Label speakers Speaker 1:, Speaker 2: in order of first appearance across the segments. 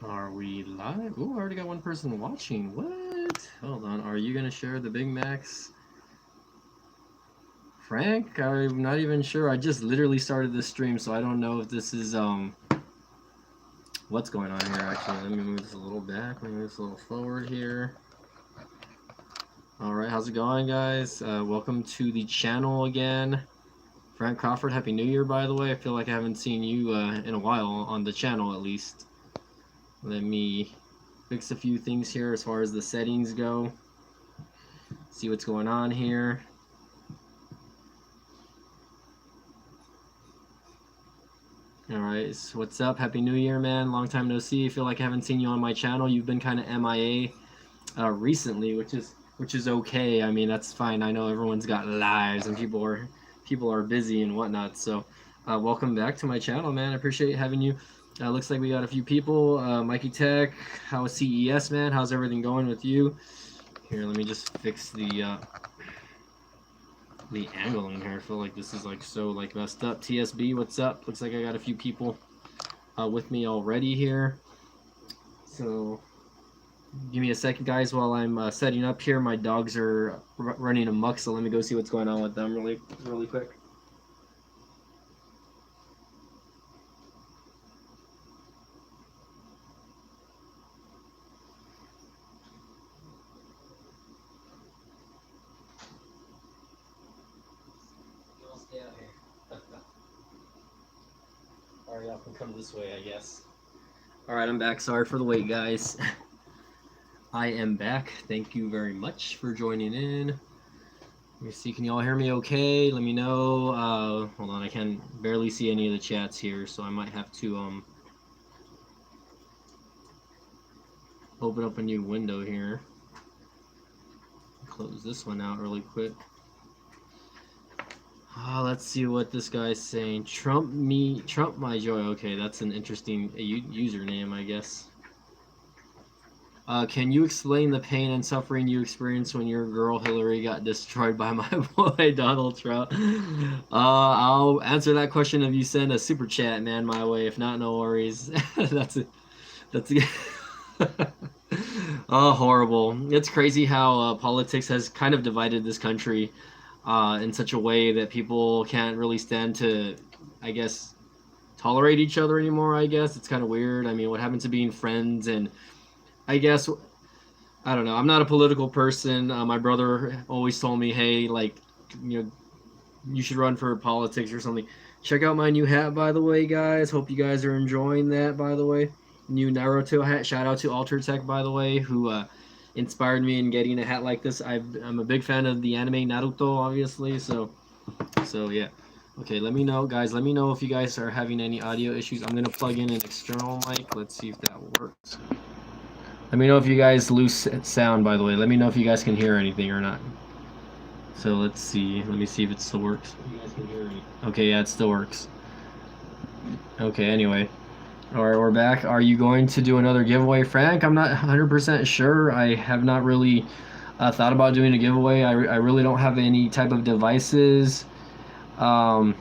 Speaker 1: Are we live? Ooh, I already got one person watching. What? Hold on. Are you gonna share the Big Macs? Frank? I'm not even sure. I just literally started this stream, so I don't know if this is what's going on here actually. Let me move this a little back. Let me move this a little forward here. Alright, how's it going, guys? Welcome to the channel again. Frank Crawford, Happy New Year, by the way. I feel like I haven't seen you in a while on the channel, at least. Let me fix a few things here as far as the settings go. See what's going on here. Alright, so what's up? Happy New Year, man. Long time no see. I feel like I haven't seen you on my channel. You've been kind of MIA recently, which is okay. I mean, that's fine. I know everyone's got lives and people are busy and whatnot. So welcome back to my channel, man. I appreciate having you. Looks like we got a few people. Mikey Tech, how was CES, man? How's everything going with you? Here, let me just fix the angling here. I feel like this is like so like messed up. TSB, what's up? Looks like I got a few people with me already here. So give me a second, guys, while I'm setting up here. My dogs are running amok, so let me go see what's going on with them really quick. Stay out here. Alright, y'all can come this way, I guess. Alright, I'm back. Sorry for the wait, guys. I am back. Thank you very much for joining in. Let me see, can y'all hear me okay? Let me know. Hold on, I can barely see any of the chats here, so I might have to open up a new window here. Close this one out really quick. Let's see what this guy's saying. Trump my joy. Okay, that's an interesting username, I guess. Can you explain the pain and suffering you experienced when your girl Hillary got destroyed by my boy Donald Trump? I'll answer that question if you send a super chat, man, my way. If not, no worries. That's it. That's it. Oh, horrible. It's crazy how politics has kind of divided this country in such a way that people can't really stand to, I guess, tolerate each other anymore, I guess. It's kind of weird. I mean, what happened to being friends? And I guess, I don't know. I'm not a political person. My brother always told me, hey, like, you know, you should run for politics or something. Check out my new hat, by the way, guys. Hope you guys are enjoying that, by the way. New Naruto hat. Shout out to Alter Tech, by the way, who inspired me in getting a hat like this. I'm a big fan of the anime Naruto, obviously. So yeah. Okay, let me know, guys. Let me know if you guys are having any audio issues. I'm gonna plug in an external mic. Let's see if that works. Let me know if you guys lose sound, by the way. Let me know if you guys can hear anything or not. So let's see. Let me see if it still works. You guys can hear me. Okay, yeah, it still works. Okay, anyway. Alright, we're back. Are you going to do another giveaway, Frank? I'm not 100% sure. I have not really thought about doing a giveaway. I really don't have any type of devices to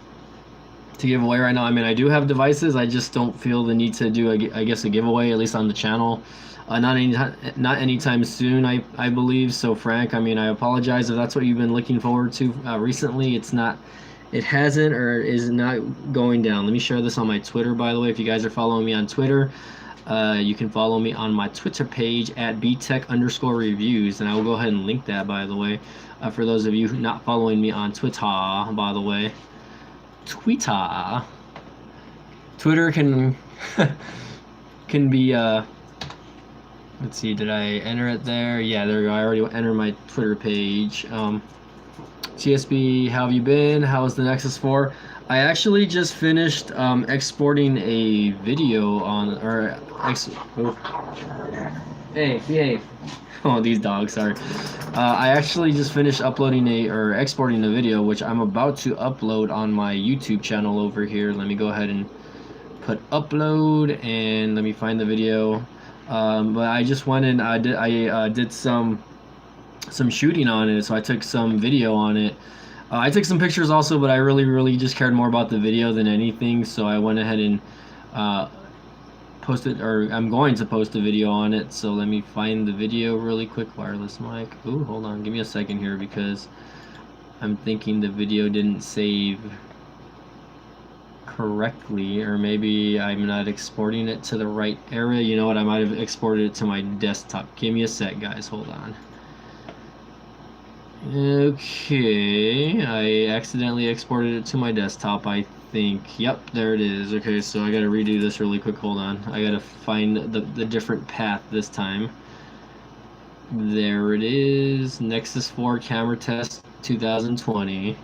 Speaker 1: give away right now. I mean, I do have devices. I just don't feel the need to do, I guess, a giveaway, at least on the channel. Not anytime soon, I believe. So, Frank, I mean, I apologize if that's what you've been looking forward to recently. It hasn't or is not going down. Let me share this on my Twitter, by the way. If you guys are following me on Twitter, you can follow me on my Twitter page at btech_reviews, and I will go ahead and link that, by the way, for those of you not following me on Twitter, by the way. Twitter can can be let's see, did I enter it there? Yeah, there we go. I already entered my Twitter page. TSB, how have you been? How was the Nexus 4? I actually just finished exporting a video on, hey, behave. Oh, these dogs, sorry. I actually just finished exporting a video, which I'm about to upload on my YouTube channel over here. Let me go ahead and put upload, and let me find the video. But I just went and I did some shooting on it, so I took some video on it. I took some pictures also, but I really just cared more about the video than anything, so I went ahead and posted, or I'm going to post a video on it. So let me find the video really quick. Wireless mic. Ooh, hold on, give me a second here because I'm thinking the video didn't save correctly, or maybe I'm not exporting it to the right area. You know what? I might have exported it to my desktop. Give me a sec, guys. Hold on. Okay, I accidentally exported it to my desktop, I think. Yep, there it is. Okay, so I gotta redo this really quick. Hold on. I gotta find the different path this time. There it is. Nexus 4 camera test 2020.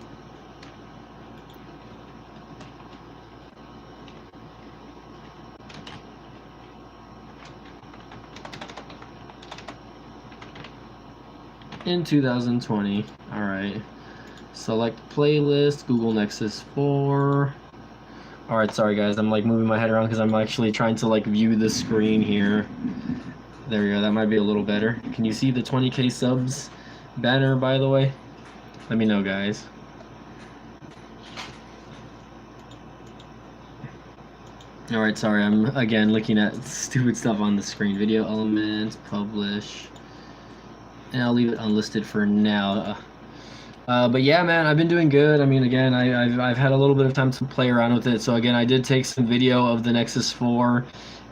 Speaker 1: In 2020. Alright. Select playlist, Google Nexus 4. Alright, sorry guys, I'm like moving my head around because I'm actually trying to like view the screen here. There we go, that might be a little better. Can you see the 20K subs banner, by the way? Let me know, guys. Alright, sorry, I'm again looking at stupid stuff on the screen. Video elements, publish. And I'll leave it unlisted for now. But yeah, man, I've been doing good. I mean, again, I've had a little bit of time to play around with it. So again, I did take some video of the Nexus 4,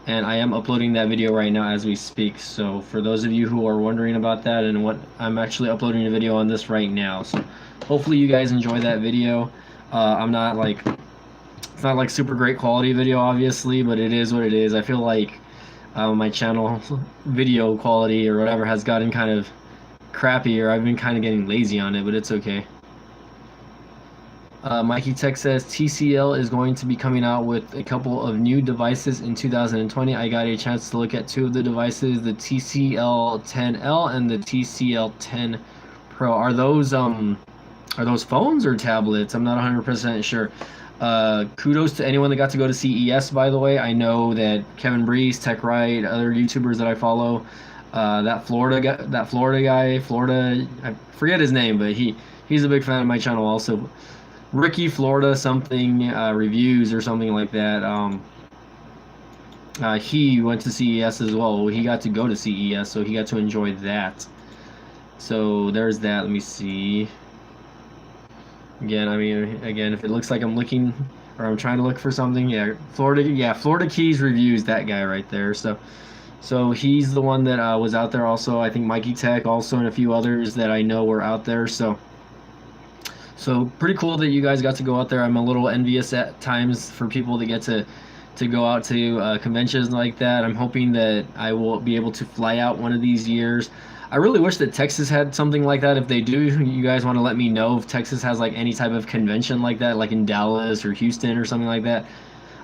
Speaker 1: and I am uploading that video right now as we speak. So for those of you who are wondering about that and what, I'm actually uploading a video on this right now. So hopefully you guys enjoy that video. I'm not like, it's not like super great quality video, obviously, but it is what it is. I feel like my channel video quality or whatever has gotten kind of crappy, or I've been kind of getting lazy on it, but it's okay. Mikey Tech says TCL is going to be coming out with a couple of new devices in 2020. I got a chance to look at two of the devices, the TCL 10L and the TCL 10 Pro. Are those phones or tablets? I'm not 100% sure. Kudos to anyone that got to go to CES, by the way. I know that Kevin Breeze, Tech Right, other YouTubers that I follow, that Florida guy, I forget his name, but he's a big fan of my channel also. Ricky Florida something reviews or something like that. He went to CES as well. He got to go to CES, so he got to enjoy that. So there's that. Let me see. Again, I mean, again, if it looks like I'm looking or I'm trying to look for something, yeah, Florida Keys reviews, that guy right there. So he's the one that was out there also. I think Mikey Tech also, and a few others that I know were out there. So pretty cool that you guys got to go out there. I'm a little envious at times for people that get to go out to conventions like that. I'm hoping that I will be able to fly out one of these years. I really wish that Texas had something like that. If they do, you guys want to let me know if Texas has like any type of convention like that, like in Dallas or Houston or something like that.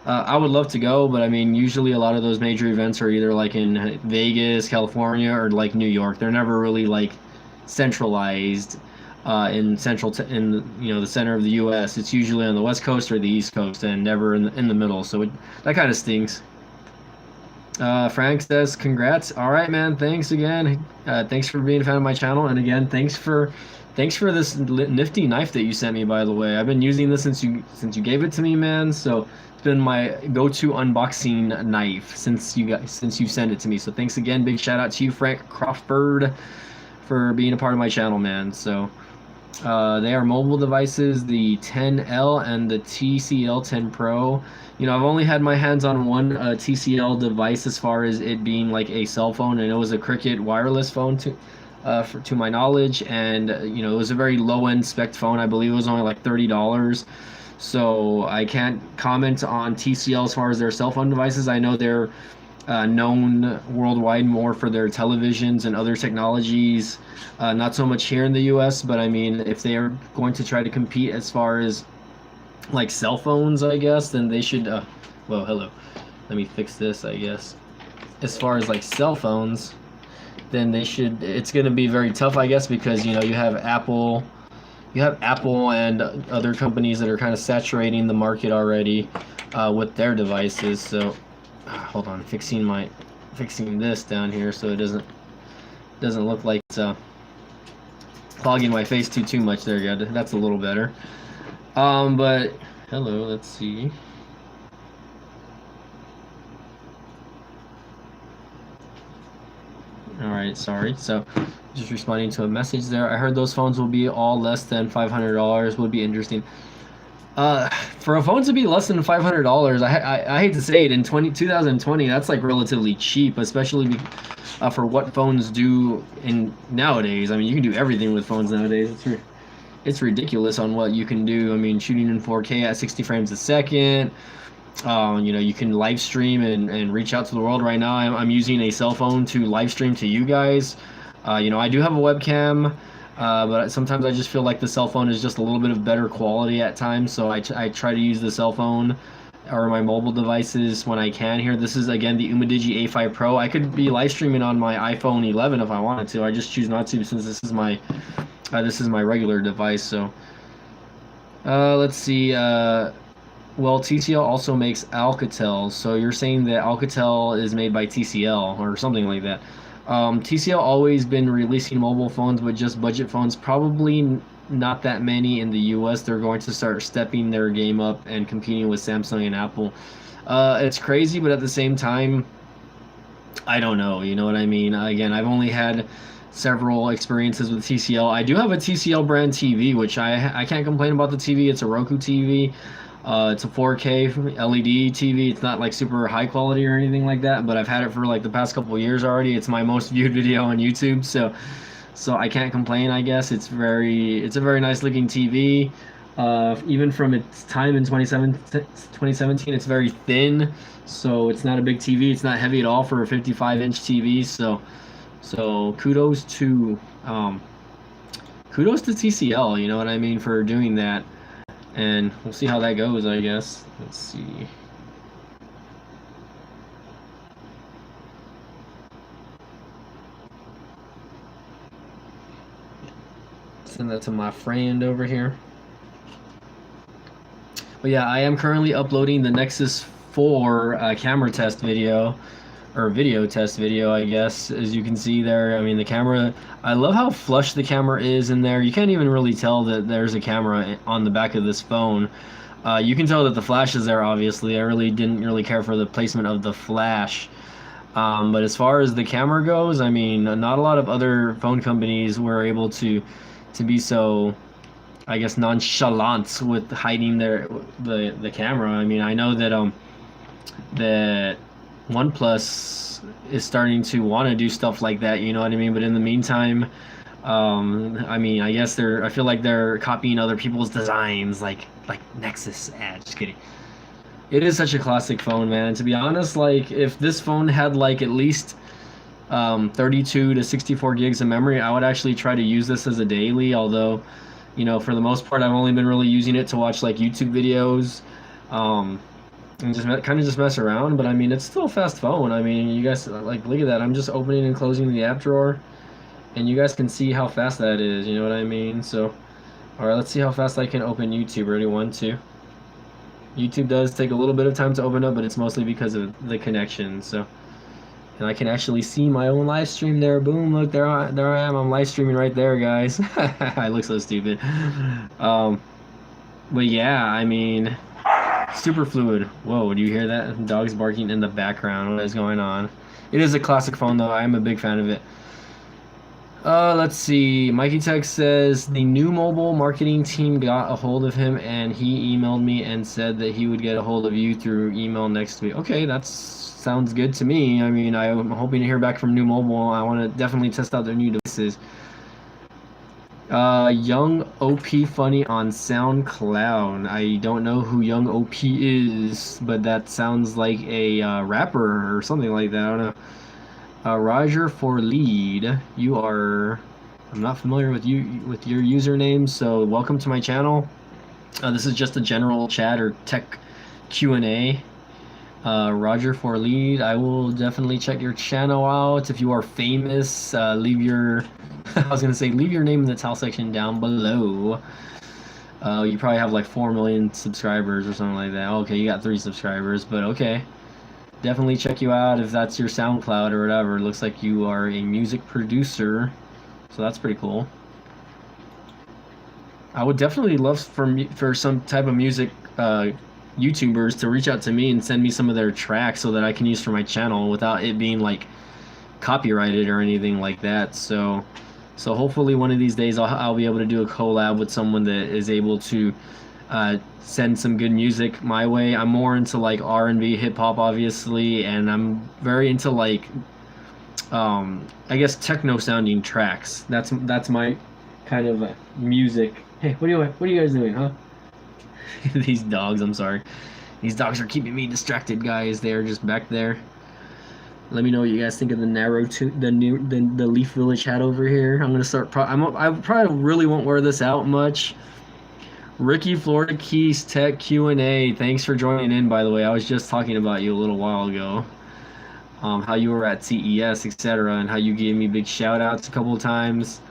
Speaker 1: I would love to go, but I mean, usually a lot of those major events are either like in Vegas, California, or like New York. They're never really like centralized in the center of the U.S. It's usually on the West Coast or the East Coast, and never in the middle. So that kind of stinks. Frank says, congrats. All right, man. Thanks again. Thanks for being a fan of my channel. And again, thanks for this nifty knife that you sent me, by the way. I've been using this since you gave it to me, man. So it's been my go-to unboxing knife since you sent it to me. So thanks again. Big shout out to you, Frank Crawford, for being a part of my channel, man. So they are mobile devices, the 10L and the TCL 10 Pro. You know, I've only had my hands on one TCL device as far as it being like a cell phone, and it was a Cricket wireless phone to my knowledge, and you know, it was a very low-end spec phone. I believe it was only like $30. So I can't comment on TCL as far as their cell phone devices. I know they're known worldwide more for their televisions and other technologies. Not so much here in the US, but I mean, if they are going to try to compete as far as like cell phones, I guess, then they should well, hello, let me fix this. I guess as far as like cell phones, then they should, it's going to be very tough, I guess, because you know, you have Apple and other companies that are kind of saturating the market already with their devices. So hold on, fixing this down here so it doesn't look like it's clogging my face too much. There you go, that's a little better. But hello, let's see. All right, sorry. So, just responding to a message there. I heard those phones will be all less than $500. Would be interesting. For a phone to be less than $500, I hate to say it, in 2020, that's like relatively cheap, especially for what phones do in nowadays. I mean, you can do everything with phones nowadays. It's ridiculous on what you can do. I mean, shooting in 4K at 60 frames a second. You know, you can live stream and reach out to the world. Right now, I'm using a cell phone to live stream to you guys. You know, I do have a webcam, but sometimes I just feel like the cell phone is just a little bit of better quality at times. So I try to use the cell phone or my mobile devices when I can here. This is, again, the Umidigi A5 Pro. I could be live streaming on my iPhone 11 if I wanted to. I just choose not to since this is my regular device. So let's see. Well, TCL also makes Alcatel, so you're saying that Alcatel is made by TCL or something like that. TCL always been releasing mobile phones, but just budget phones. Probably not that many in the US. They're going to start stepping their game up and competing with Samsung and Apple. It's crazy, but at the same time, I don't know. You know what I mean? Again, I've only had several experiences with TCL. I do have a TCL brand TV, which I can't complain about the TV. It's a Roku TV. It's a 4K LED TV. It's not like super high quality or anything like that, but I've had it for like the past couple of years already. It's my most viewed video on YouTube, so I can't complain. I guess it's a very nice looking TV. Even from its time in 2017, it's very thin, so it's not a big TV. It's not heavy at all for a 55-inch TV. So kudos to TCL. You know what I mean, for doing that. And we'll see how that goes, I guess. Let's see. Send that to my friend over here. But yeah, I am currently uploading the Nexus 4 camera test video, or video test video, I guess. As you can see there, I mean, the camera, I love how flush the camera is in there. You can't even really tell that there's a camera on the back of this phone. You can tell that the flash is there, obviously. I really didn't really care for the placement of the flash. But as far as the camera goes, I mean, not a lot of other phone companies were able to be so, I guess, nonchalant with hiding the camera. I mean, I know that that OnePlus is starting to want to do stuff like that, you know what I mean? But in the meantime, I mean, I guess I feel like they're copying other people's designs, like Nexus. Just kidding. It is such a classic phone, man. And to be honest, like, if this phone had like at least 32 to 64 gigs of memory, I would actually try to use this as a daily. Although, you know, for the most part, I've only been really using it to watch like YouTube videos. And just kind of just mess around. But I mean, it's still a fast phone. I mean, you guys, like, look at that. I'm just opening and closing the app drawer, and you guys can see how fast that is. You know what I mean? So, all right, let's see how fast I can open YouTube. Ready? 1, 2. YouTube does take a little bit of time to open up, but it's mostly because of the connection. So, and I can actually see my own live stream there. Boom! Look, there I am. I'm live streaming right there, guys. I look so stupid. But yeah, I mean, super fluid. Whoa, do you hear that? Dogs barking in the background. What is going on? It is a classic phone, though. I am a big fan of it. Let's see. Mikey Tech says the new mobile marketing team got a hold of him, and he emailed me and said that he would get a hold of you through email next week. Okay, that sounds good to me. I mean, I'm hoping to hear back from New Mobile. I want to definitely test out their new devices. Young OP Funny on SoundCloud. I don't know who Young OP is, but that sounds like a rapper or something like that. I don't know. Roger for lead. I'm not familiar with your username, so welcome to my channel. This is just a general chat or tech Q&A. Roger for lead. I will definitely check your channel out. If you are famous, leave your leave your name in the towel section down below. You probably have like 4 million subscribers or something like that. Okay, you got 3 subscribers, but okay. Definitely check you out if that's your SoundCloud or whatever. It looks like you are a music producer, so that's pretty cool. I would definitely love for some type of music YouTubers to reach out to me and send me some of their tracks so that I can use for my channel without it being like copyrighted or anything like that. So hopefully one of these days I'll be able to do a collab with someone that is able to send some good music my way. I'm more into like R&B, hip hop, obviously, and I'm very into like I guess techno sounding tracks. That's my kind of music. Hey, what are you guys doing, huh? These dogs, I'm sorry. These dogs are keeping me distracted, guys. They're just back there. Let me know what you guys think of the the Leaf Village hat over here. I'm gonna start. I probably really won't wear this out much. Ricky Florida Keys Tech Q&A. Thanks for joining in. By the way, I was just talking about you a little while ago. How you were at CES, etc., and how you gave me big shout outs a couple of times.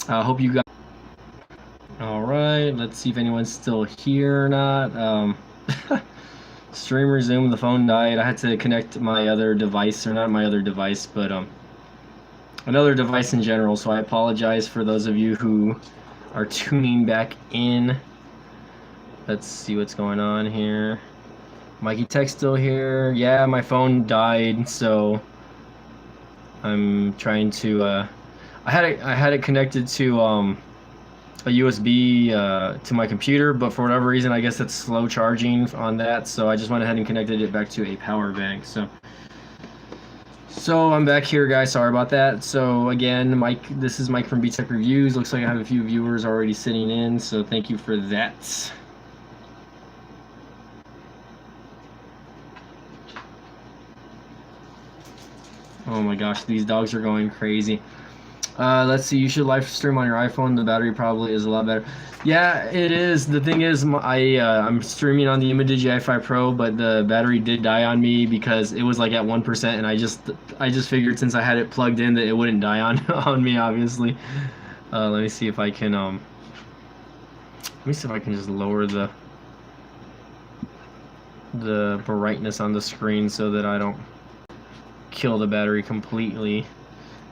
Speaker 1: I hope you guys. All right. Let's see if anyone's still here or not. Stream resumed. The phone died. I had to connect my other device, or not my other device, but another device in general. So I apologize for those of you who are tuning back in. Let's see what's going on here. Mikey Tech's still here. Yeah, my phone died, so I'm trying to. I had it connected to a USB to my computer, but for whatever reason, I guess it's slow charging on that, so I just went ahead and connected it back to a power bank. So I'm back here, guys. Sorry about that. So again, Mike, this is Mike from BTech Reviews. Looks like I have a few viewers already sitting in, so thank you for that. Oh my gosh, these dogs are going crazy. Let's see, you should live stream on your iPhone. The battery probably is a lot better. Yeah, it is. The thing is, I'm streaming on the Imidigi i5 Pro, but the battery did die on me because it was like at 1%, and I just figured since I had it plugged in that it wouldn't die on me, obviously. Let me see if I can just lower the brightness on the screen so that I don't kill the battery completely.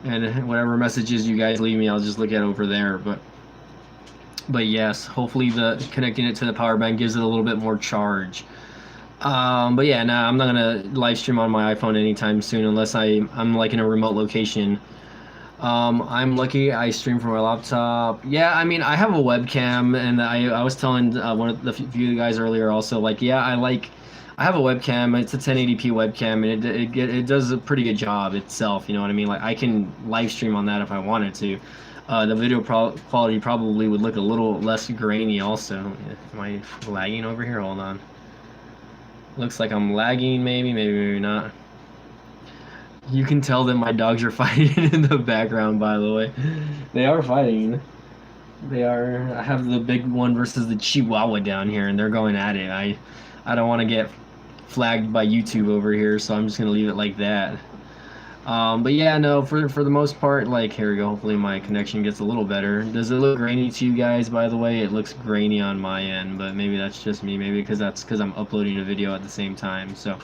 Speaker 1: And whatever messages you guys leave me, I'll just look at over there. But yes, hopefully the connecting it to the power bank gives it a little bit more charge. But yeah, nah, I'm not gonna live stream on my iPhone anytime soon unless I'm like in a remote location. I'm lucky I stream from my laptop. Yeah, I mean I have a webcam, and I was telling one of the few guys earlier also, like, yeah, I have a webcam. It's a 1080p webcam, and it does a pretty good job itself. You know what I mean? Like I can live stream on that if I wanted to. The video quality probably would look a little less grainy. Also, am I lagging over here? Hold on. Looks like I'm lagging. Maybe not. You can tell that my dogs are fighting in the background. By the way, they are fighting. They are. I have the big one versus the Chihuahua down here, and they're going at it. I don't want to get flagged by YouTube over here, so I'm just gonna leave it like that. But yeah, no, for the most part, like, here we go. Hopefully my connection gets a little better. Does it look grainy to you guys? By the way, it looks grainy on my end, but maybe that's just me. Maybe because I'm uploading a video at the same time. So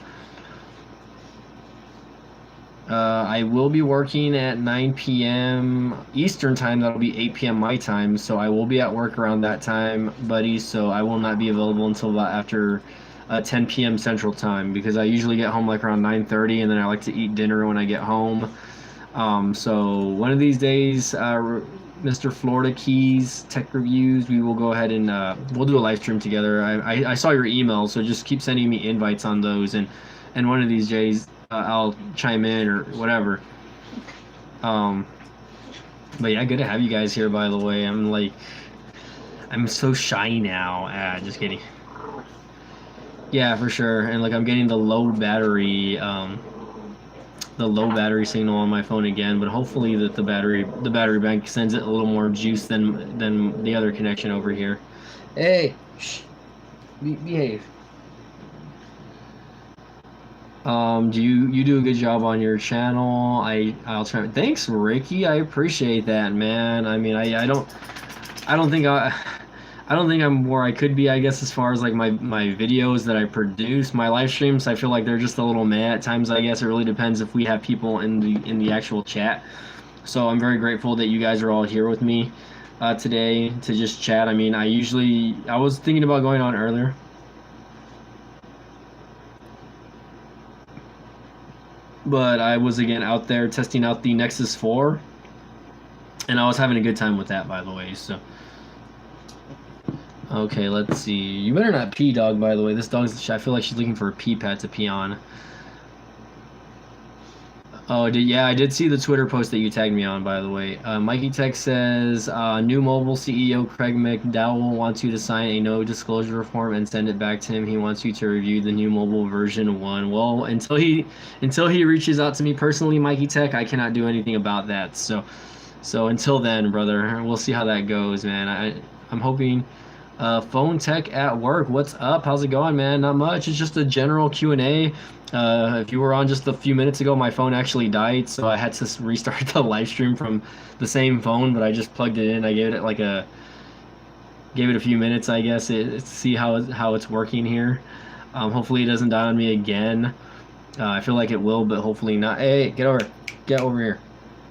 Speaker 1: I will be working at 9 p.m. Eastern time. That'll be 8 p.m. my time. So I will be at work around that time, buddy. So I will not be available until about after 10 p.m. Central Time, because I usually get home like around 9:30, and then I like to eat dinner when I get home. So one of these days, Mr. Florida Keys Tech Reviews, we will go ahead and we'll do a live stream together. I saw your email, so just keep sending me invites on those, and one of these days I'll chime in or whatever. But yeah, good to have you guys here, by the way. I'm so shy now. Just kidding. Yeah, for sure. And like I'm getting the low battery signal on my phone again, but hopefully that the battery bank sends it a little more juice than the other connection over here. Hey, shh, behave. Do you do a good job on your channel? I'll try. Thanks, Ricky. I appreciate that, man. I mean, I don't think I'm where I could be, I guess, as far as like my videos that I produce. My live streams, I feel like they're just a little meh at times, I guess. It really depends if we have people in the actual chat. So I'm very grateful that you guys are all here with me today to just chat. I mean, I was thinking about going on earlier. but I was again out there testing out the Nexus 4, and I was having a good time with that, by the way. So, okay, let's see. You better not pee, dog. By the way, this dog's. I feel like she's looking for a pee pad to pee on. Oh, yeah, I did see the Twitter post that you tagged me on, by the way. Mikey Tech says, new mobile CEO Craig McDowell wants you to sign a no disclosure form and send it back to him. He wants you to review the new mobile version 1. Well, until he reaches out to me personally, Mikey Tech, I cannot do anything about that. So until then, brother, we'll see how that goes, man. I'm hoping. Phone Tech at work, what's up? How's it going, man? Not much. It's just a general Q&A. If you were on just a few minutes ago, my phone actually died, so I had to restart the live stream from the same phone, but I just plugged it in. I gave it a few minutes, I guess, to see how it's working here. Hopefully it doesn't die on me again. I feel like it will, but hopefully not. Hey, get over here.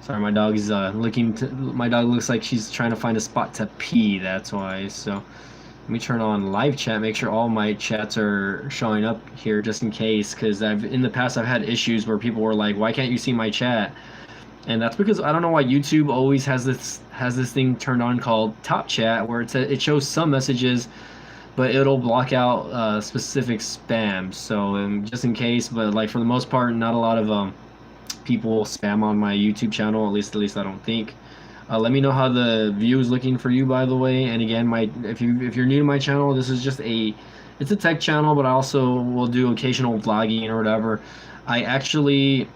Speaker 1: Sorry, my dog's my dog looks like she's trying to find a spot to pee. That's why. So let me turn on live chat, make sure all my chats are showing up here just in case, because in the past I've had issues where people were like, why can't you see my chat? And that's because I don't know why YouTube always has this thing turned on called top chat, where it shows some messages, but it'll block out specific spam. So just in case, but like for the most part, not a lot of people spam on my YouTube channel, at least I don't think. Let me know how the view is looking for you, by the way. And again, if you're new to my channel, this is just it's a tech channel, but I also will do occasional vlogging or whatever. I actually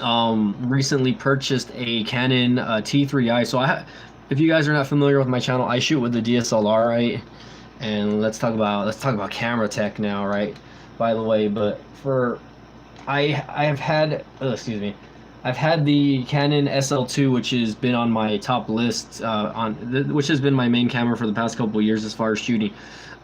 Speaker 1: recently purchased a Canon T3i. So if you guys are not familiar with my channel, I shoot with the DSLR, right? And let's talk about camera tech now, right? By the way, but I've had the Canon SL2, which has been on my top list, which has been my main camera for the past couple of years as far as shooting.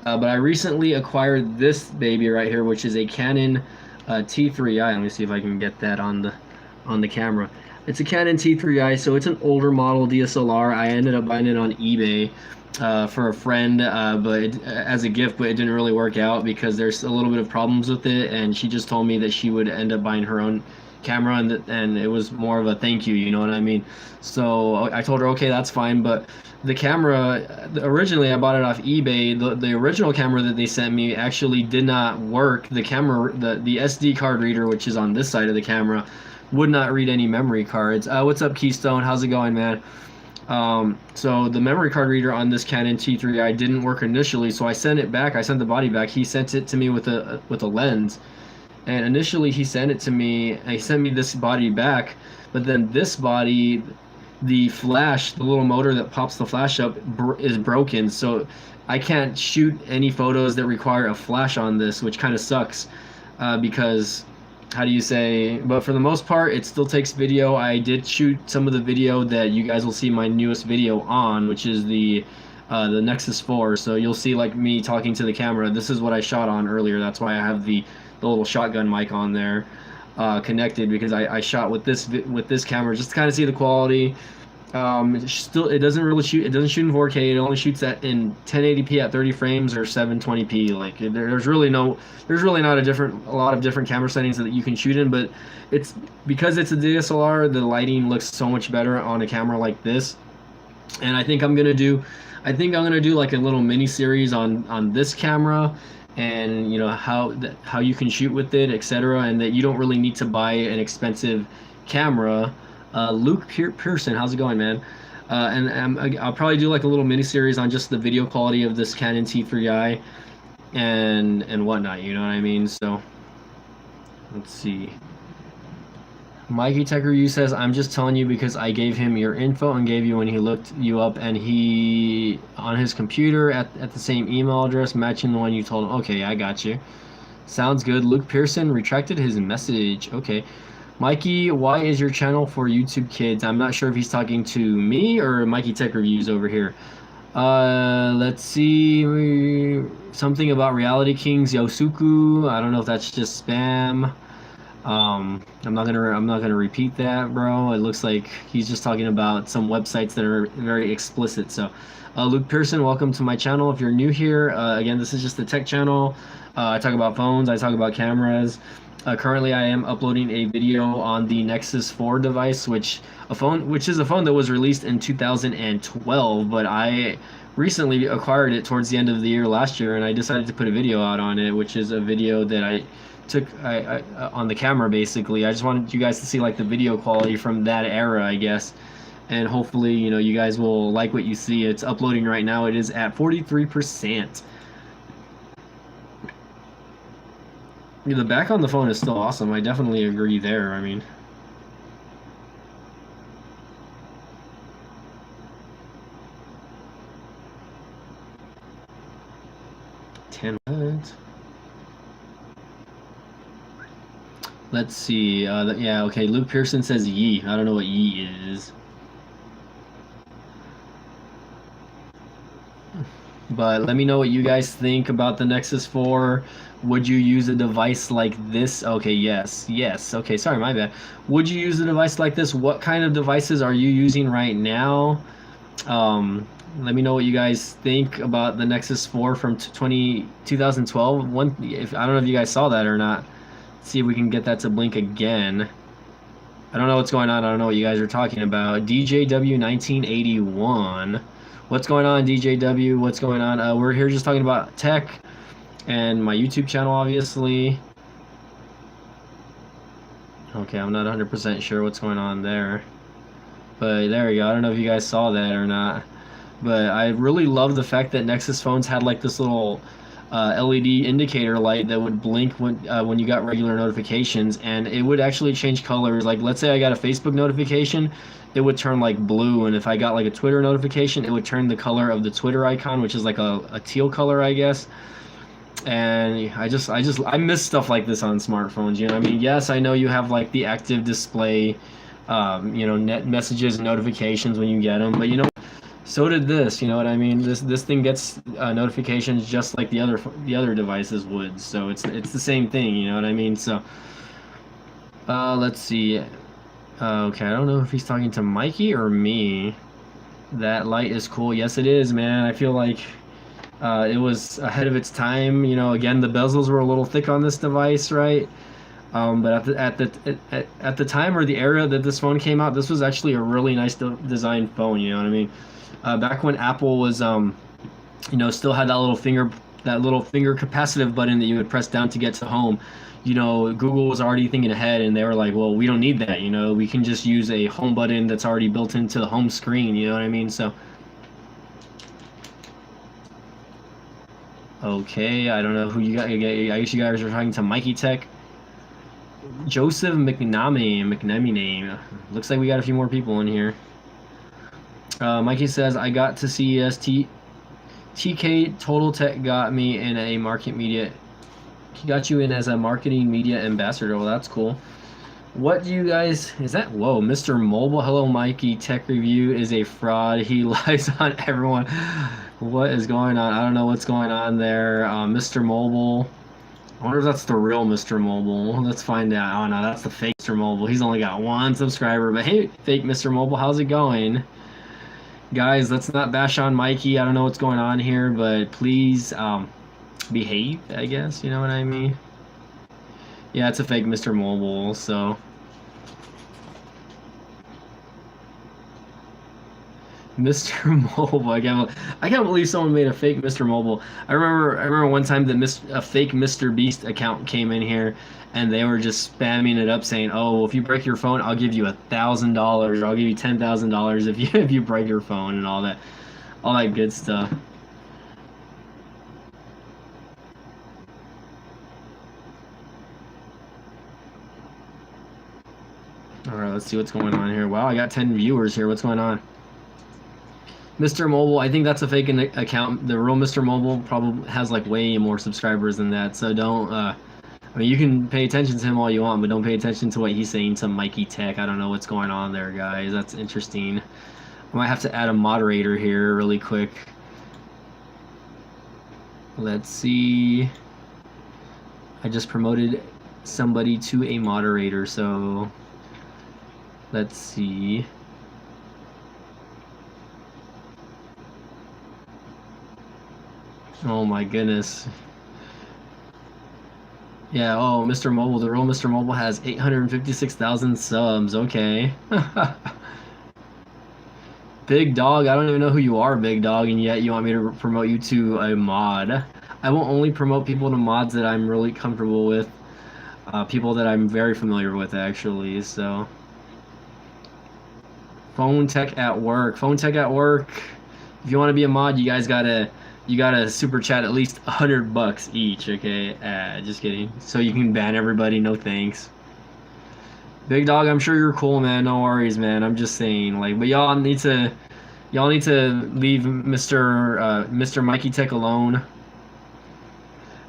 Speaker 1: But I recently acquired this baby right here, which is a Canon T3i. Let me see if I can get that on the camera. It's a Canon T3i, so it's an older model DSLR. I ended up buying it on eBay for a friend, as a gift, but it didn't really work out because there's a little bit of problems with it, and she just told me that she would end up buying her own camera, and it was more of a thank you know what I mean? So I told her, okay, that's fine. But the camera, originally I bought it off eBay. The original camera that they sent me actually did not work. The camera, the SD card reader, which is on this side of the camera, would not read any memory cards. What's up, Keystone? How's it going, man? So the memory card reader on this Canon T3i didn't work initially, so I sent it back. I sent the body back. He sent it to me with a lens. And initially he sent it to me, he sent me this body back, but then this body, the flash, the little motor that pops the flash up is broken, so I can't shoot any photos that require a flash on this, which kind of sucks, because, how do you say, but for the most part, it still takes video. I did shoot some of the video that you guys will see my newest video on, which is the Nexus 4, so you'll see like me talking to the camera. This is what I shot on earlier, that's why I have the little shotgun mic on there connected, because I shot with this camera just to kind of see the quality. It doesn't shoot in 4K. It only shoots in 1080p at 30 frames or 720p. Like there's really not a lot of different camera settings that you can shoot in, but it's because it's a DSLR, the lighting looks so much better on a camera like this. And I think I'm gonna do like a little mini series on this camera, and you know how you can shoot with it, etc., and that you don't really need to buy an expensive camera. Luke Pearson, how's it going, man? And I'll probably do like a little mini series on just the video quality of this Canon T3i and whatnot, you know what I mean? So let's see. Mikey Tech Review says, I'm just telling you because I gave him your info and gave you when he looked you up, and he on his computer at the same email address matching the one you told him. Okay, I got you. Sounds good. Luke Pearson retracted his message. Okay. Mikey, why is your channel for YouTube Kids? I'm not sure if he's talking to me or Mikey Tech Reviews over here. Let's see. Something about Reality Kings Yosuku. I don't know if that's just spam. I'm not gonna repeat that, bro. It looks like he's just talking about some websites that are very explicit. So, Luke Pearson, welcome to my channel. If you're new here, again, this is just a tech channel. I talk about phones. I talk about cameras. Currently, I am uploading a video on the Nexus 4 device, which is a phone that was released in 2012, but I recently acquired it towards the end of the year last year, and I decided to put a video out on it, which is a video that I took on the camera basically. I just wanted you guys to see like the video quality from that era, I guess. And hopefully, you know, you guys will like what you see. It's uploading right now. It is at 43%. The back on the phone is still awesome. I definitely agree there. I mean, 10 minutes. Let's see. Yeah, okay. Luke Pearson says Yee. I don't know what Yee is. But let me know what you guys think about the Nexus 4. Would you use a device like this? Okay, yes. Yes. Okay, sorry, my bad. Would you use a device like this? What kind of devices are you using right now? Let me know what you guys think about the Nexus 4 from 2012. I don't know if you guys saw that or not. Let's see if we can get that to blink again. I don't know what's going on. I don't know what you guys are talking about. DJW1981. What's going on, DJW? What's going on? We're here just talking about tech and my YouTube channel, obviously. Okay, I'm not 100% sure what's going on there. But there we go. I don't know if you guys saw that or not. But I really love the fact that Nexus phones had like this little LED indicator light that would blink when you got regular notifications, and it would actually change colors. Like, let's say I got a Facebook notification, it would turn like blue, and if I got like a Twitter notification, it would turn the color of the Twitter icon, which is like a teal color, I guess. And I miss stuff like this on smartphones. You know, I mean, yes, I know you have like the active display, you know, net messages and notifications when you get them, but you know, so did this. You know what I mean? This thing gets notifications just like the other devices would. So it's the same thing. You know what I mean? So let's see. Okay, I don't know if he's talking to Mikey or me. That light is cool. Yes, it is, man. I feel like it was ahead of its time. You know, again, the bezels were a little thick on this device, right? But at the time or the era that this phone came out, this was actually a really nice designed phone. You know what I mean? Back when Apple was, you know, still had that little finger capacitive button that you would press down to get to home. You know, Google was already thinking ahead, and they were like, well, we don't need that. You know, we can just use a home button that's already built into the home screen. You know what I mean? So. Okay, I don't know who you got. I guess you guys are talking to Mikey Tech. Joseph McNamee. Looks like we got a few more people in here. Mikey says, I got to CES. TK Total Tech got me in a market media. He got you in as a marketing media ambassador. Well, that's cool. What do you guys... Is that... Whoa, Mr. Mobile. Hello, Mikey. Tech Review is a fraud. He lies on everyone. What is going on? I don't know what's going on there. Mr. Mobile. I wonder if that's the real Mr. Mobile. Let's find out. Oh, no, that's the fake Mr. Mobile. He's only got one subscriber. But hey, fake Mr. Mobile, how's it going? Guys, let's not bash on Mikey. I don't know what's going on here, but please behave, I guess. You know what I mean? Yeah, it's a fake Mr. Mobile, so... Mr. Mobile. I can't believe someone made a fake Mr. Mobile. I remember one time that a fake Mr. Beast account came in here, and they were just spamming it up, saying, "Oh, if you break your phone, I'll give you $1,000, or I'll give you $10,000 if you break your phone," and all that good stuff. All right, let's see what's going on here. Wow, I got 10 viewers here. What's going on? Mr. Mobile, I think that's a fake account. The real Mr. Mobile probably has like way more subscribers than that. So don't, I mean, you can pay attention to him all you want, but don't pay attention to what he's saying to Mikey Tech. I don't know what's going on there, guys. That's interesting. I might have to add a moderator here really quick. Let's see. I just promoted somebody to a moderator, so let's see. Oh my goodness. Yeah, oh, Mr. Mobile, the real Mr. Mobile has 856,000 subs. Okay. Big Dog, I don't even know who you are, Big Dog, and yet you want me to promote you to a mod. I will only promote people to mods that I'm really comfortable with. People that I'm very familiar with, actually, so. Phone tech at work. Phone tech at work. If you want to be a mod, you gotta super chat at least $100 each, okay? Just kidding. So you can ban everybody, no thanks. Big Dog, I'm sure you're cool, man. No worries, man. I'm just saying, like, but y'all need to leave Mr. Mikey Tech alone.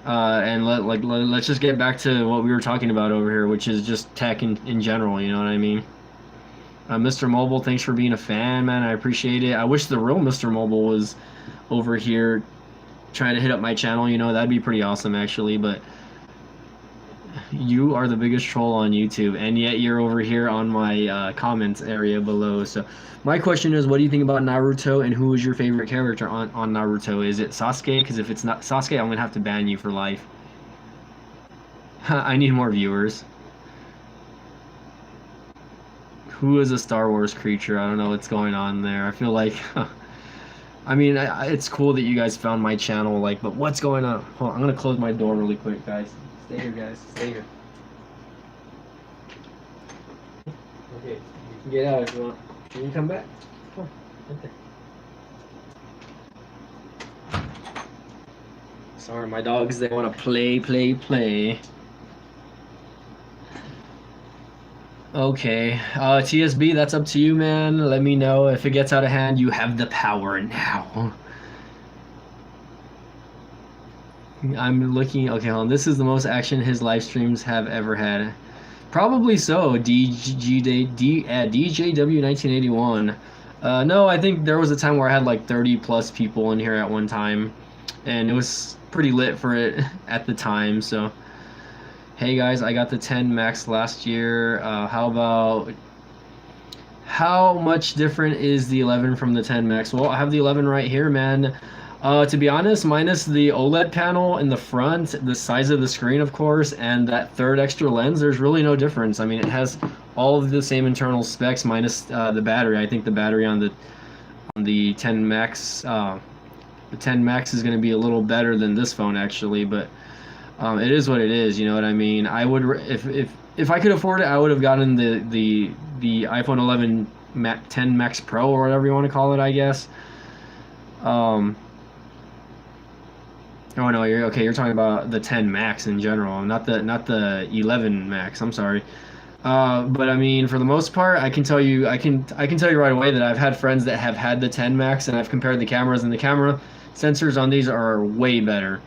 Speaker 1: And let's just get back to what we were talking about over here, which is just tech in general. You know what I mean? Mr. Mobile, thanks for being a fan, man. I appreciate it. I wish the real Mr. Mobile was over here trying to hit up my channel. You know, that'd be pretty awesome, actually. But you are the biggest troll on YouTube, and yet you're over here on my comments area below. So my question is, what do you think about Naruto, and who is your favorite character on Naruto? Is it Sasuke? Because if it's not Sasuke, I'm gonna have to ban you for life. I need more viewers. Who is a Star Wars creature? I don't know what's going on there. I feel like, I mean, it's cool that you guys found my channel, like, but what's going on? Hold on, I'm gonna close my door really quick, guys. Stay here, guys. Stay here. Okay, you can get out if you want. You can come back. Come on, right there. Sorry, my dogs, they want to play. Okay, TSB, that's up to you, man. Let me know if it gets out of hand. You have the power now. I'm looking. Okay, hold on. This is the most action his live streams have ever had. Probably so. DJW 1981. No, I think there was a time where I had like 30 plus people in here at one time, and it was pretty lit for it at the time. So, hey guys, I got the 10 max last year. How much different is the 11 from the 10 max? Well, I have the 11 right here, man. To be honest, minus the OLED panel in the front, the size of the screen, of course, and that third extra lens, there's really no difference. I mean, it has all of the same internal specs minus the battery. I think the battery on the 10 Max, the 10 Max is going to be a little better than this phone actually, but it is what it is. You know what I mean? I would if I could afford it, I would have gotten the iPhone 11 10 Max Pro or whatever you want to call it, I guess. Oh no, you're okay. You're talking about the 10 Max in general, not the 11 Max. I'm sorry. But I mean, for the most part, I can tell you right away that I've had friends that have had the 10 Max, and I've compared the cameras, and the camera sensors on these are way better.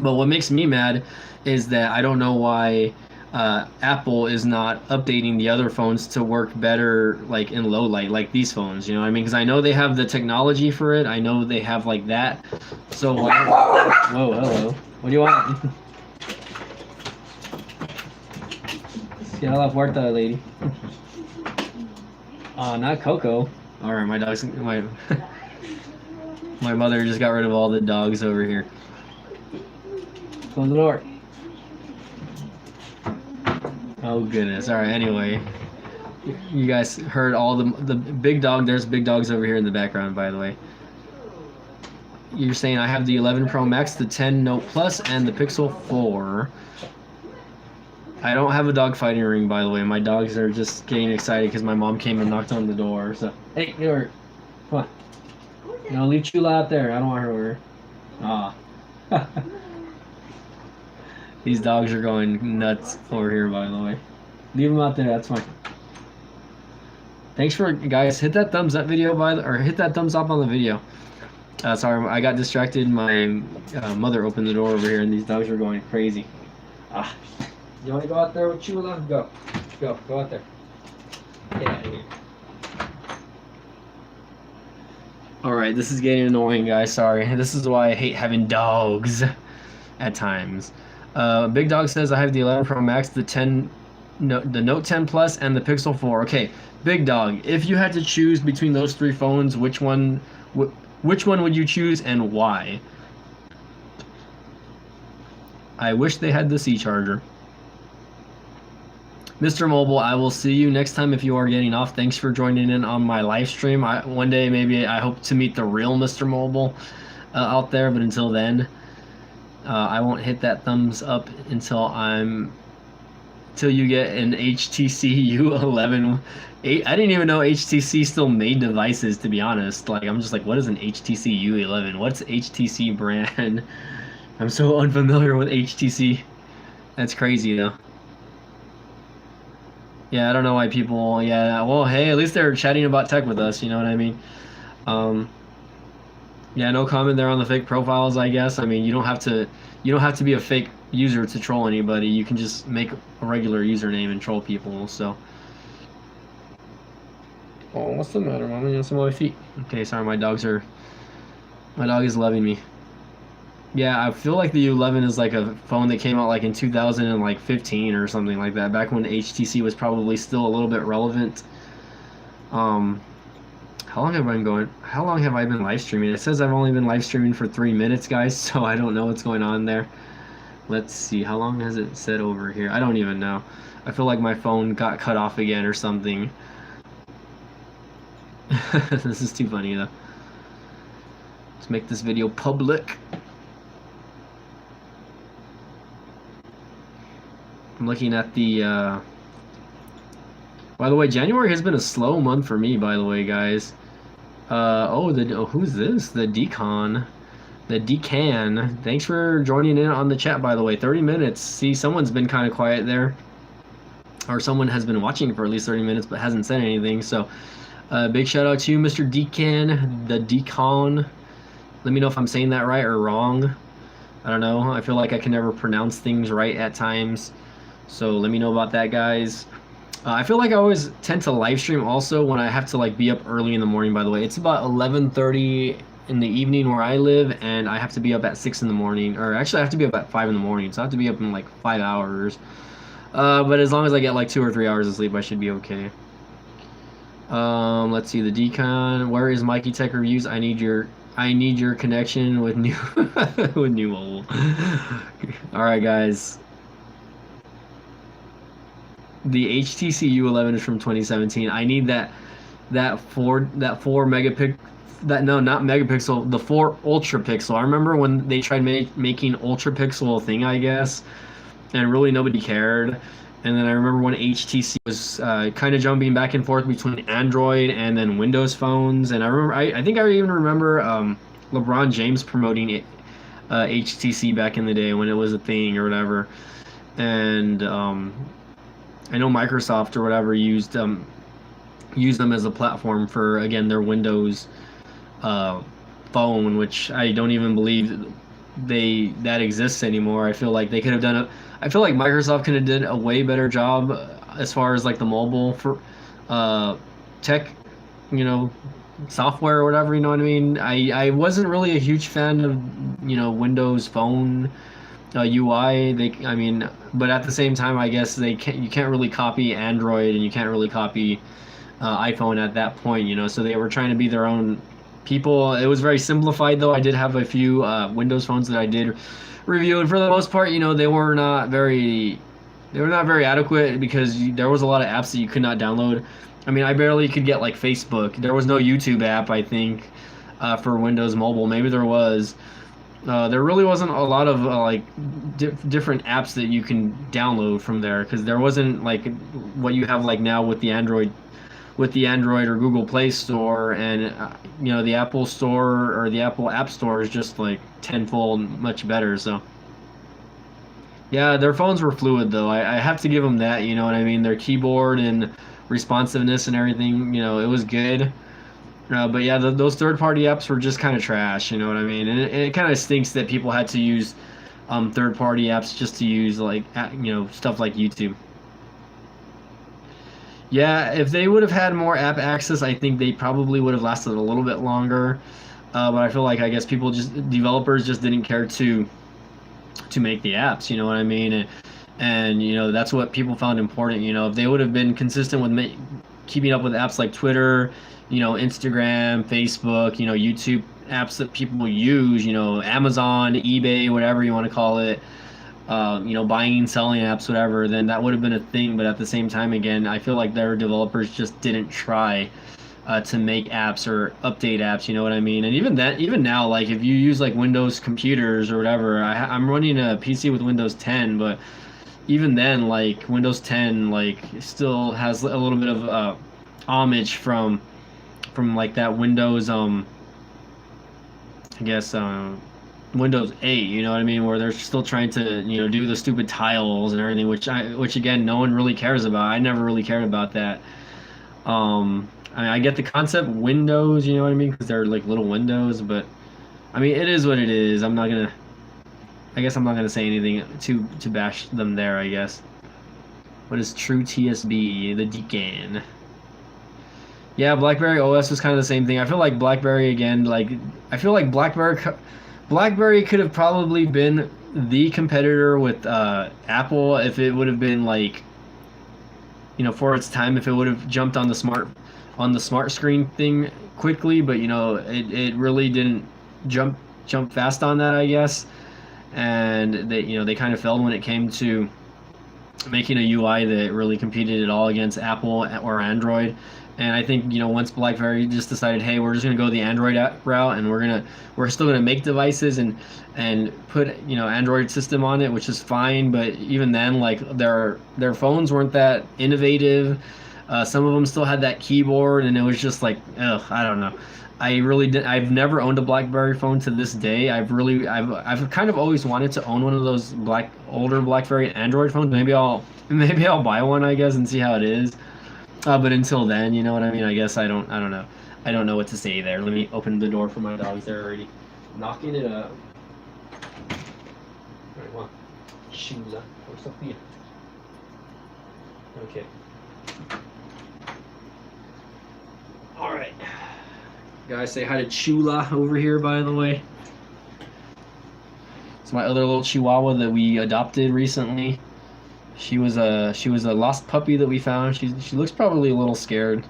Speaker 1: But what makes me mad is that I don't know why Apple is not updating the other phones to work better, like in low light, like these phones. You know what I mean? Because I know they have the technology for it. I know they have like that. So why? Whoa, hello. What do you want? Get a la puerta, lady. Not Coco. All right, my dog's my my mother just got rid of all the dogs over here. Close the door. Oh goodness. All right. Anyway, you guys heard all the big dog. There's big dogs over here in the background, by the way. You're saying I have the 11 Pro Max, the 10 Note Plus, and the Pixel 4. I don't have a dog fighting ring, by the way. My dogs are just getting excited because my mom came and knocked on the door. So hey, come on. No, leave Chula out there. I don't want her over here. Ah. These dogs are going nuts over here, by the way. Leave them out there, that's fine. Thanks for, guys, hit that thumbs up video or hit that thumbs up on the video. Sorry, I got distracted. My mother opened the door over here, and these dogs are going crazy. Ah. You want to go out there with Chula? Go out there. Get out of here. Alright, this is getting annoying, guys. Sorry. This is why I hate having dogs at times. Big Dog says I have the 11 Pro Max, the Note 10 Plus, and the Pixel 4. Okay, Big Dog, if you had to choose between those three phones, which one would you choose and why? I wish they had the C charger. Mr. Mobile, I will see you next time if you are getting off. Thanks for joining in on my live stream. One day, maybe I hope to meet the real Mr. Mobile out there, but until then, I won't hit that thumbs up until you get an HTC U11. I didn't even know HTC still made devices, to be honest. Like, I'm just like, what is an HTC U11? What's HTC brand? I'm so unfamiliar with HTC. That's crazy, though. Yeah, I don't know why people. Yeah, well, hey, at least they're chatting about tech with us. You know what I mean? Um, yeah, no comment there on the fake profiles. I guess. I mean, you don't have to. You don't have to be a fake user to troll anybody. You can just make a regular username and troll people. So. Oh, what's the matter, Mama? You some of my feet. Okay, sorry. My dog is loving me. Yeah, I feel like the U11 is like a phone that came out like in 2015 or something like that, back when HTC was probably still a little bit relevant. Um, how long have I been going? How long have I been live streaming? It says I've only been live streaming for 3 minutes, guys, so I don't know what's going on there. Let's see, how long has it said over here? I don't even know. I feel like my phone got cut off again or something. This is too funny, though. Let's make this video public. I'm looking at the, by the way, January has been a slow month for me, by the way, guys. Who's this? The Decon. The Decan. Thanks for joining in on the chat, by the way. 30 minutes. See, someone's been kind of quiet there. Or someone has been watching for at least 30 minutes but hasn't said anything. So, big shout out to you, Mr. Decan. The Decon. Let me know if I'm saying that right or wrong. I don't know. I feel like I can never pronounce things right at times. So let me know about that, guys. I feel like I always tend to live stream also when I have to like be up early in the morning, by the way. It's about 11:30 in the evening where I live, and I have to be up at 6 in the morning. Or actually, I have to be up at 5 in the morning, so I have to be up in like 5 hours. But as long as I get like 2 or 3 hours of sleep, I should be okay. Let's see, the Decon. Where is Mikey Tech Reviews? I need your connection with new with new mobile. All right, guys. The HTC U11 is from 2017. I need that 4 megapixel, not megapixel, the 4 ultra pixel. I remember when they tried making ultra pixel a thing, I guess, and really nobody cared. And then I remember when HTC was kind of jumping back and forth between Android and then Windows phones. And I think I even remember LeBron James promoting HTC back in the day when it was a thing or whatever. And I know Microsoft or whatever used them as a platform for, again, their Windows phone, which I don't even believe that exists anymore. I feel like they could have done it. I feel like Microsoft could have did a way better job as far as like the mobile for tech, software or whatever. You know what I mean? I wasn't really a huge fan of Windows Phone UI. But at the same time, I guess you can't really copy Android and you can't really copy iPhone at that point. So they were trying to be their own people. It was very simplified, though. I did have a few Windows phones that I did review, and for the most part, they were not very adequate because there was a lot of apps that you could not download. I mean, I barely could get like Facebook. There was no YouTube app, I think, for Windows Mobile. Maybe there was. There really wasn't a lot of different apps that you can download from there, because there wasn't like what you have like now with the Android or Google Play Store, and the Apple Store or the Apple App Store is just like tenfold much better. So yeah, their phones were fluid, though. I have to give them that. You know what I mean? Their keyboard and responsiveness and everything, it was good. But yeah, those third-party apps were just kind of trash. You know what I mean? And it kind of stinks that people had to use third-party apps just to use like stuff like YouTube. Yeah, if they would have had more app access, I think they probably would have lasted a little bit longer. But I feel like, I guess, developers just didn't care to make the apps. You know what I mean? And that's what people found important. If they would have been consistent with keeping up with apps like Twitter, Instagram, Facebook, YouTube apps that people use, Amazon, eBay, whatever you want to call it. buying and selling apps, whatever, then that would have been a thing. But at the same time, again, I feel like their developers just didn't try to make apps or update apps. You know what I mean? And even now, like if you use like Windows computers or whatever, I'm running a PC with Windows 10, but even then, like Windows 10, like still has a little bit of homage from like that Windows I guess Windows 8, you know what I mean, where they're still trying to, do the stupid tiles and everything, which again, no one really cares about. I never really cared about that. I mean, I get the concept Windows, you know what I mean, because they're like little windows, but I mean, it is what it is. I guess I'm not gonna say anything to bash them there, I guess. What is True TSB, the Deacon? Yeah, BlackBerry OS was kind of the same thing. I feel like BlackBerry again, like I feel like BlackBerry could have probably been the competitor with Apple if it would have been like, for its time, if it would have jumped on the smart screen thing quickly, but it really didn't jump fast on that, I guess. And they kind of failed when it came to making a UI that really competed at all against Apple or Android. And I think once BlackBerry just decided, hey, we're just gonna go the Android route, and we're still gonna make devices and put Android system on it, which is fine. But even then, like their phones weren't that innovative. Some of them still had that keyboard, and it was just like, ugh, I don't know. I really did. I've never owned a BlackBerry phone to this day. I've kind of always wanted to own one of those older BlackBerry Android phones. Maybe I'll buy one, I guess, and see how it is. But until then, you know what I mean? I guess I don't know. I don't know what to say there. Let me open the door for my dogs. They're already knocking it up. Alright, one. Shula. Or Sophia. Okay. Alright. Guys, say hi to Chula over here, by the way. It's my other little Chihuahua that we adopted recently. She was a lost puppy that we found. She looks probably a little scared,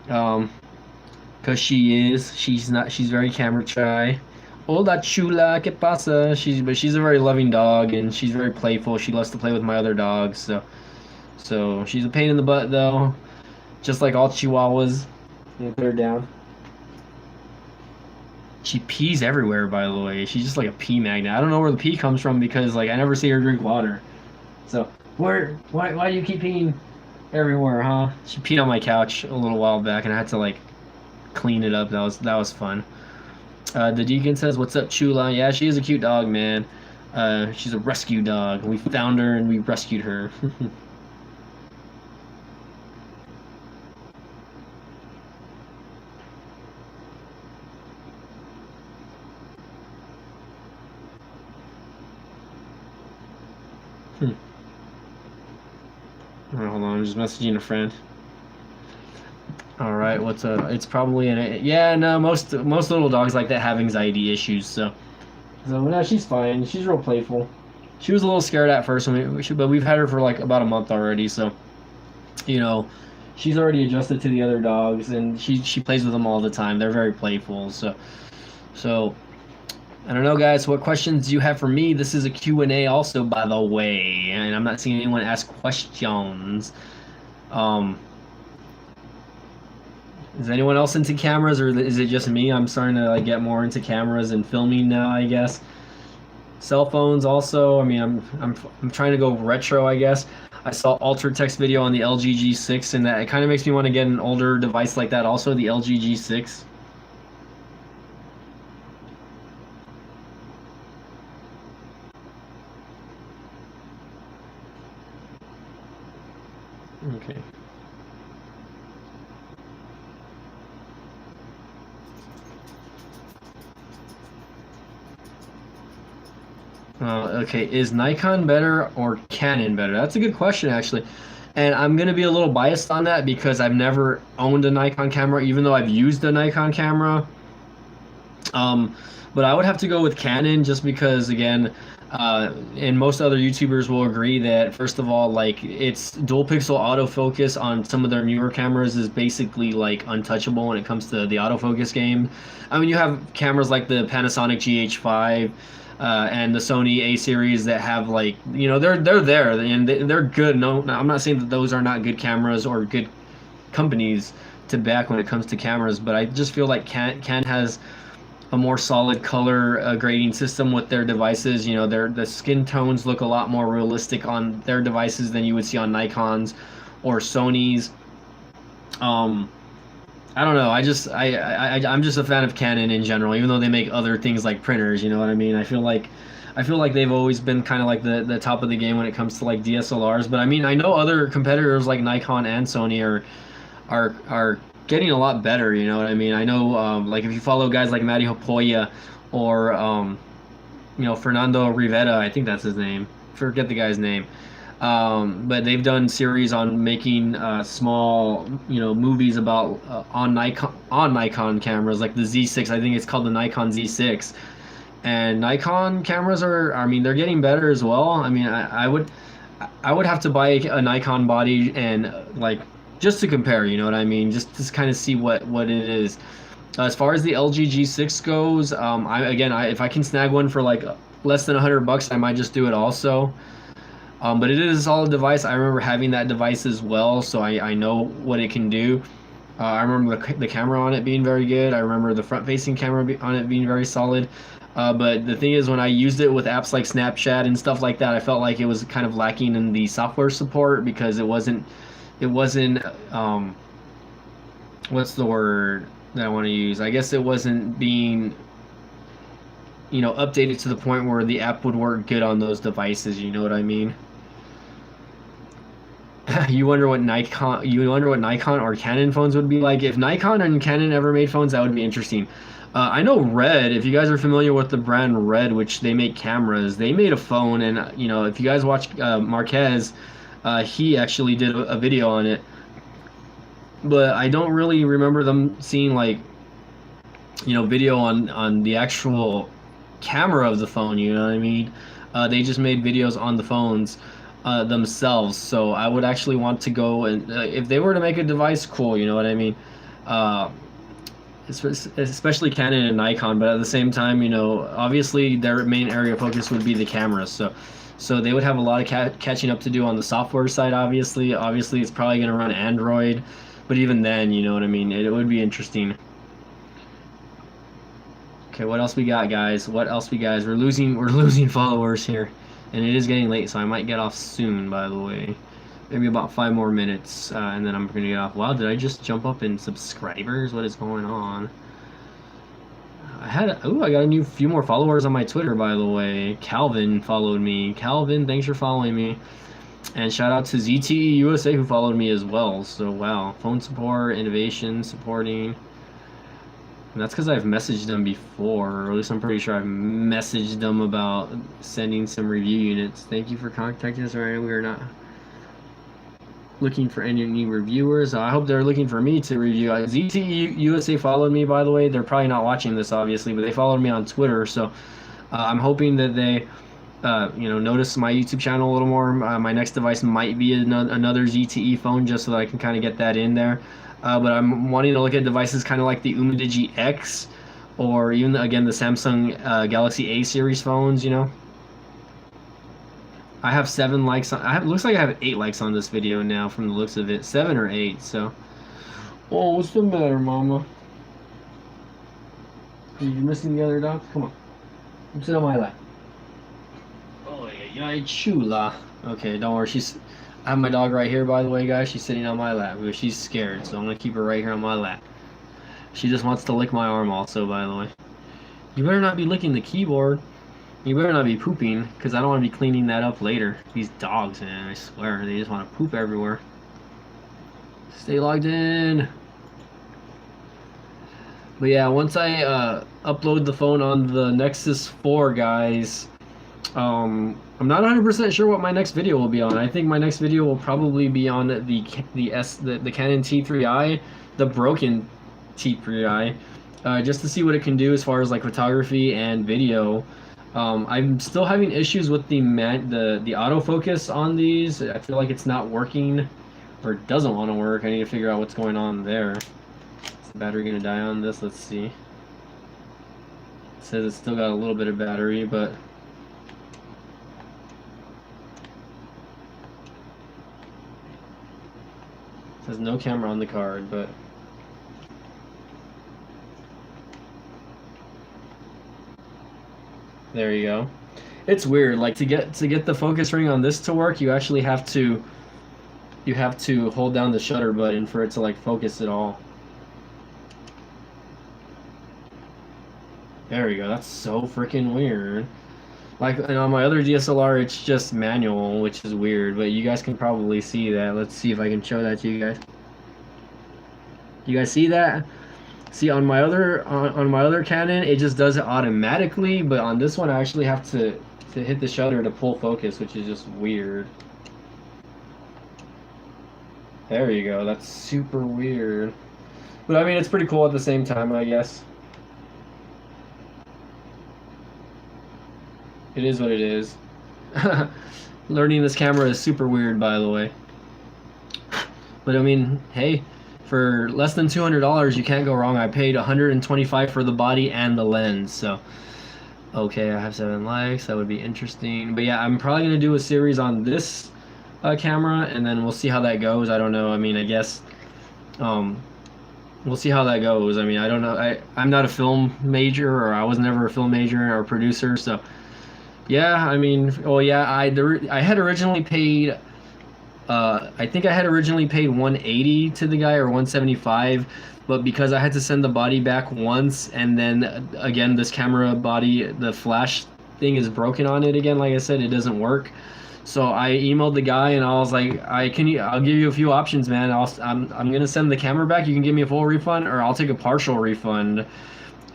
Speaker 1: cause she's very camera shy. Hola Chula, ¿qué pasa? But she's a very loving dog, and she's very playful. She loves to play with my other dogs. So she's a pain in the butt though, just like all Chihuahuas. Put her down. She pees everywhere, by the way. She's just like a pee magnet. I don't know where the pee comes from because like I never see her drink water. So why do you keep peeing everywhere, huh? She peed on my couch a little while back, and I had to like clean it up. That was fun. The Deacon says, "What's up, Chula?" Yeah, she is a cute dog, man. She's a rescue dog. We found her and we rescued her. Hold on, I'm just messaging a friend. All right, what's up? It's probably yeah. No, most little dogs like that have anxiety issues. So no, she's fine. She's real playful. She was a little scared at first, but we've had her for like about a month already. So she's already adjusted to the other dogs, and she plays with them all the time. They're very playful. So I don't know, guys. What questions do you have for me? This is a Q&A also, by the way, and I'm not seeing anyone ask questions. Is anyone else into cameras, or is it just me? I'm starting to like get more into cameras and filming now, I guess. Cell phones also. I mean, I'm trying to go retro, I guess. I saw Altered Text video on the LG G6, and that it kind of makes me want to get an older device like that also, the LG G6. Okay. Okay, is Nikon better or Canon better? That's a good question, actually. And I'm going to be a little biased on that because I've never owned a Nikon camera, even though I've used a Nikon camera. But I would have to go with Canon just because, again, and most other YouTubers will agree that, first of all, like, it's dual pixel autofocus on some of their newer cameras is basically like untouchable when it comes to the autofocus game. I mean, you have cameras like the Panasonic GH5, and the Sony A series that have like they're there and they're good. No, I'm not saying that those are not good cameras or good companies to back when it comes to cameras, but I just feel like Canon has a more solid color grading system with their devices. The skin tones look a lot more realistic on their devices than you would see on Nikon's or Sony's. I don't know. I'm just a fan of Canon in general, even though they make other things like printers. You know what I mean? I feel like they've always been kind of like the top of the game when it comes to like DSLRs. But I mean, I know other competitors like Nikon and Sony are getting a lot better. You know what I mean? I know like if you follow guys like Matty Hopoya or Fernando Rivera, I think that's his name. Forget the guy's name. But they've done series on making small, movies about on Nikon cameras, like the Z6. I think it's called the Nikon Z6. And Nikon cameras I mean, they're getting better as well. I mean, I would have to buy a Nikon body and like just to compare. You know what I mean? Just to kind of see what it is. As far as the LG G6 goes, if I can snag one for like less than $100, I might just do it also. But it is a solid device. I remember having that device as well, so I know what it can do. I remember the camera on it being very good. I remember the front-facing camera on it being very solid. But the thing is, when I used it with apps like Snapchat and stuff like that, I felt like it was kind of lacking in the software support because it wasn't what's the word that I want to use? I guess it wasn't being updated to the point where the app would work good on those devices. You know what I mean? You wonder what Nikon or Canon phones would be like. If Nikon and Canon ever made phones, that would be interesting. I know Red, if you guys are familiar with the brand Red, which they make cameras, they made a phone, and if you guys watch Marquez, he actually did a video on it. But I don't really remember them seeing like video on the actual camera of the phone. You know what I mean? They just made videos on the phones themselves. So I would actually want to go and if they were to make a device, cool. You know what I mean? Especially Canon and Nikon, but at the same time, obviously their main area of focus would be the cameras. So they would have a lot of catching up to do on the software side. Obviously, it's probably going to run Android, but even then, you know what I mean? It would be interesting. Okay, what else we got, guys? We're losing followers here, and it is getting late, so I might get off soon. By the way, maybe about 5 more minutes, and then I'm gonna get off. Wow, did I just jump up in subscribers? What is going on? I got a few more followers on my Twitter, by the way. Calvin followed me. Calvin, thanks for following me. And shout out to ZTE USA who followed me as well. So wow, phone support, innovation, supporting. And that's because I've messaged them before, or at least I'm pretty sure I've messaged them about sending some review units. Thank you for contacting us. Right, we are not looking for any new reviewers. I hope they're looking for me to review. ZTE USA followed me, by the way. They're probably not watching this, obviously, but they followed me on Twitter. So I'm hoping that they, notice my YouTube channel a little more. My next device might be another ZTE phone, just so that I can kind of get that in there. But I'm wanting to look at devices kind of like the Umidigi X, or even again the Samsung Galaxy A series phones. I have 7 likes. Looks like I have 8 likes on this video now, from the looks of it, 7 or 8. So, oh, what's the matter, Mama? Are you missing the other dog? Come on, come sit on my lap. Oh yeah, chula. Okay, don't worry. I have my dog right here, by the way, guys. She's sitting on my lap because she's scared, so I'm going to keep her right here on my lap. She just wants to lick my arm also, by the way. You better not be licking the keyboard. You better not be pooping, because I don't want to be cleaning that up later. These dogs, man, I swear, they just want to poop everywhere. Stay logged in. But yeah, once I upload the phone on the Nexus 4, guys, I'm not 100% sure what my next video will be on. I think my next video will probably be on the Canon T3i, the broken T3i, just to see what it can do as far as like photography and video. I'm still having issues with the autofocus on these. I feel like it's not working, or it doesn't want to work. I need to figure out what's going on there. Is the battery gonna die on this? Let's see. It says it's still got a little bit of battery, but There's no camera on the card, but there you go. It's weird. Like to get the focus ring on this to work, you actually have to hold down the shutter button for it to like focus at all. There we go. That's so freaking weird. Like, and on my other DSLR, it's just manual, which is weird, but you guys can probably see that. Let's see if I can show that to you guys. You guys see that? See, on my other Canon, it just does it automatically, but on this one, I actually have to hit the shutter to pull focus, which is just weird. There you go. That's super weird. But I mean, it's pretty cool at the same time, I guess. It is what it is. Learning this camera is super weird, by the way. But I mean, hey, for less than $200, you can't go wrong. I paid $125 for the body and the lens, so okay, I have 7 likes. That would be interesting. But yeah, I'm probably gonna do a series on this camera, and then we'll see how that goes. I don't know. I mean, I guess we'll see how that goes. I mean, I don't know. I'm not a film major, or I was never a film major or producer, so. Yeah, I mean, oh yeah, I had originally paid, I think I had originally paid 180 to the guy, or 175, but because I had to send the body back once, and then again this camera body, the flash thing is broken on it again. Like I said, it doesn't work. So I emailed the guy and I was like, I'll give you a few options, man. I'm gonna send the camera back. You can give me a full refund, or I'll take a partial refund.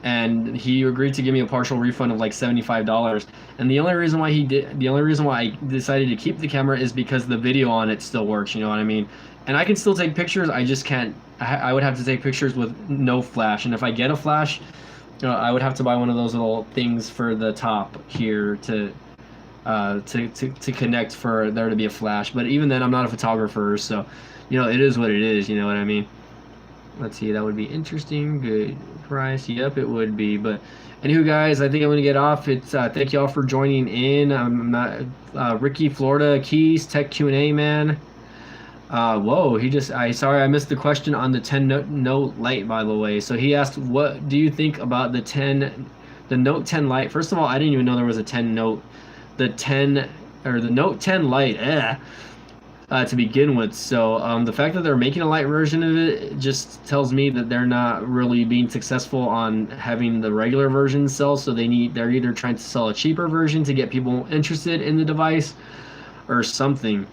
Speaker 1: And he agreed to give me a partial refund of like $75. And the only reason why I decided to keep the camera is because the video on it still works, you know what I mean? And I can still take pictures, I just can't, I would have to take pictures with no flash. And if I get a flash, I would have to buy one of those little things for the top here to connect for there to be a flash. But even then, I'm not a photographer, so, it is what it is, you know what I mean? Let's see, that would be interesting. Good price. Yep, it would be. But anywho, guys, I think I'm going to get off. It's thank y'all for joining in. I'm not Ricky, Florida Keys, Tech Q&A, man. Whoa, sorry, I missed the question on the 10 Note Lite, by the way. So he asked, what do you think about the Note 10 Lite? First of all, I didn't even know there was a 10 Note. The Note 10 Lite, to begin with. So the fact that they're making a light version of it just tells me that they're not really being successful on having the regular version sell. So they're either trying to sell a cheaper version to get people interested in the device or something.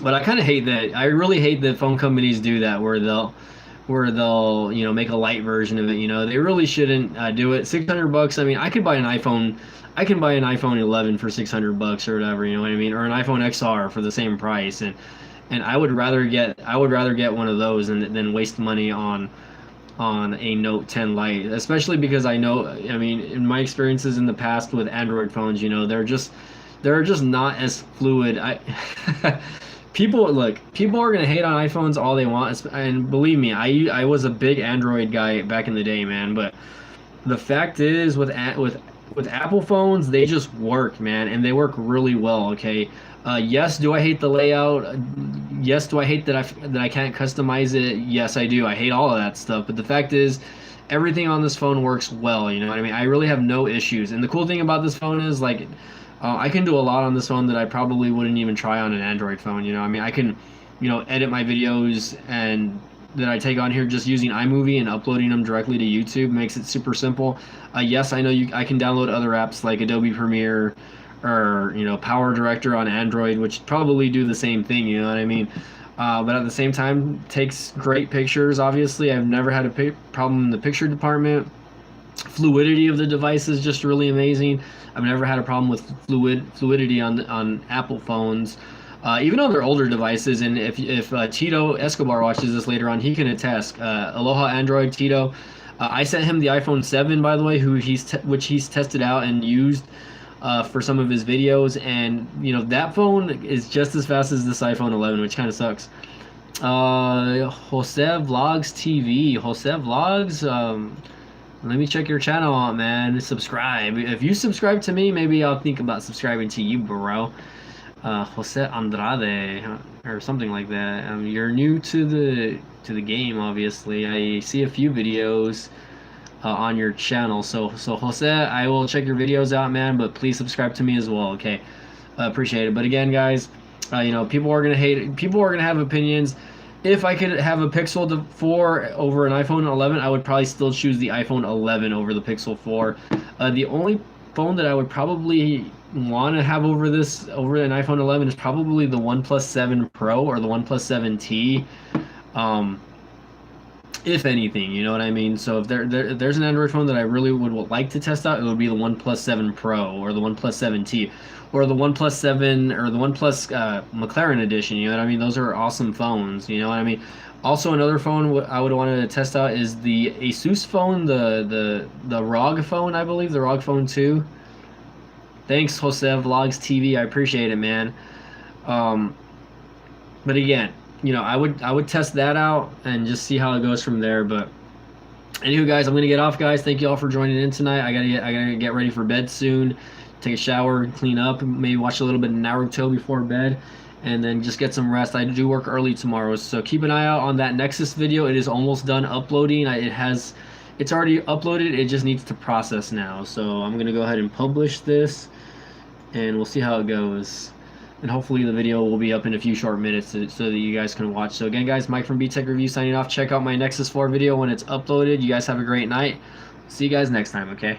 Speaker 1: But I kind of hate that. I really hate that phone companies do that, where they'll make a light version of it. They really shouldn't do it. $600. I mean, I can buy an iPhone 11 for $600 or whatever, you know what I mean, or an iPhone XR for the same price, and I would rather get one of those than waste money on a Note 10 Lite, especially because I mean, in my experiences in the past with Android phones, they're just not as fluid. People are gonna hate on iPhones all they want, and believe me, I was a big Android guy back in the day, man. But the fact is, with Apple phones, they just work, man, and they work really well. Okay, yes, do I hate the layout? Yes, do I hate that I can't customize it? Yes, I do. I hate all of that stuff. But the fact is, everything on this phone works well. You know what I mean? I really have no issues. And the cool thing about this phone is, like, I can do a lot on this phone that I probably wouldn't even try on an Android phone. I mean, I can, edit my videos and that I take on here just using iMovie and uploading them directly to YouTube makes it super simple. Yes, I know I can download other apps like Adobe Premiere or Power Director on Android, which probably do the same thing. You know what I mean? But at the same time, takes great pictures. Obviously, I've never had a problem in the picture department. Fluidity of the device is just really amazing. I've never had a problem with fluidity on Apple phones. Even on their older devices, and if Tito Escobar watches this later on, he can attest. Aloha Android, Tito. I sent him the iPhone 7, by the way, which he's tested out and used for some of his videos, and that phone is just as fast as this iPhone 11, which kind of sucks. Jose Vlogs TV, Jose Vlogs. Let me check your channel out, man. Subscribe. If you subscribe to me, maybe I'll think about subscribing to you, bro. Jose Andrade or something like that. You're new to the game, obviously. I see a few videos on your channel. So Jose, I will check your videos out, man. But please subscribe to me as well. Okay, appreciate it. But again, guys, people are gonna hate it. People are gonna have opinions. If I could have a Pixel 4 over an iPhone 11, I would probably still choose the iPhone 11 over the Pixel 4. The only phone that I would probably want to have over an iPhone 11 is probably the OnePlus 7 Pro or the OnePlus 7T. If anything, you know what I mean? So if there's an Android phone that I really would like to test out, it would be the OnePlus 7 Pro or the OnePlus 7T or the OnePlus 7 or the OnePlus McLaren edition, you know what I mean? Those are awesome phones, you know what I mean? Also, another phone I would want to test out is the Asus phone, the ROG phone, I believe, the ROG Phone 2. Thanks, Jose Vlogs TV. I appreciate it, man. But again, I would test that out and just see how it goes from there. But anywho, guys, I'm gonna get off, guys. Thank you all for joining in tonight. I gotta get ready for bed soon. Take a shower, clean up, maybe watch a little bit of Naruto before bed, and then just get some rest. I do work early tomorrow, so keep an eye out on that Nexus video. It is almost done uploading. It's already uploaded. It just needs to process now. So I'm gonna go ahead and publish this, and we'll see how it goes. And hopefully the video will be up in a few short minutes so that you guys can watch. So again, guys, Mike from BTech Review signing off. Check out my Nexus 4 video when it's uploaded. You guys have a great night. See you guys next time, okay?